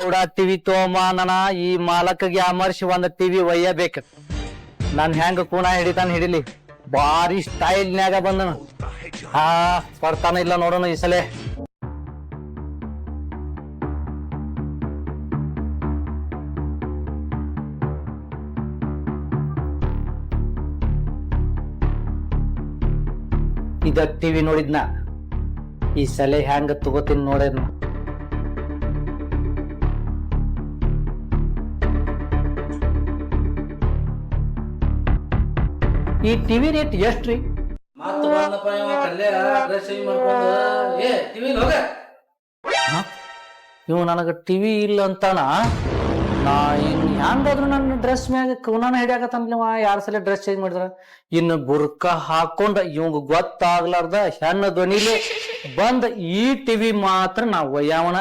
ಕೂಡ ಟಿವಿ ತೋಮಾನನ ಈ ಮಾಲಕಗೆ ಅಮರ್ಸಿ ಒಂದ್ ಟಿವಿ ಒಯ್ಯಬೇಕು. ನನ್ ಹೆಂಗ ಕೂನ ಹಿಡಿತಾನ ಹಿಡಿಲಿ, ಬಾರಿ ಸ್ಟೈಲ್ನ್ಯಾಗ ಬಂದನು. ಬರ್ತಾನ ಇಲ್ಲ ನೋಡೋಣ ಈ ಸಲ. ಇದ ಟಿವಿ ನೋಡಿದ್ನ, ಈ ಸಲ ಹೆಂಗ ತಗೋತೀನಿ ನೋಡೇನ. ಈ ಟಿವಿ ರೇಟ್ ಎಷ್ಟ್ರಿ? ಇವ್ ನನಗ ಟಿವಿ ಇಲ್ಲ ಅಂತಾನ. ನಾ ಇನ್ ಹೆಂಗಾದ್ರು ನನ್ನ ಡ್ರೆಸ್ ಮ್ಯಾಗ ಕವನಾನ ಹಿಡಿಯಾಕತ್ತನ್ಲವ. 2 ಸಲ ಡ್ರೆಸ್ ಚೇಂಜ್ ಮಾಡಿದ್ರ ಇನ್ನು ಬುರ್ಕ ಹಾಕೊಂಡ ಇವಂಗ ಗೊತ್ತಾಗ್ಲಾರ್ದ ಹೆಣ್ಣ ಧ್ವನಿಲಿ ಬಂದ ಈ ಟಿವಿ ಮಾತ್ರ ನಾ ಒಯ್ಯಾವಣ.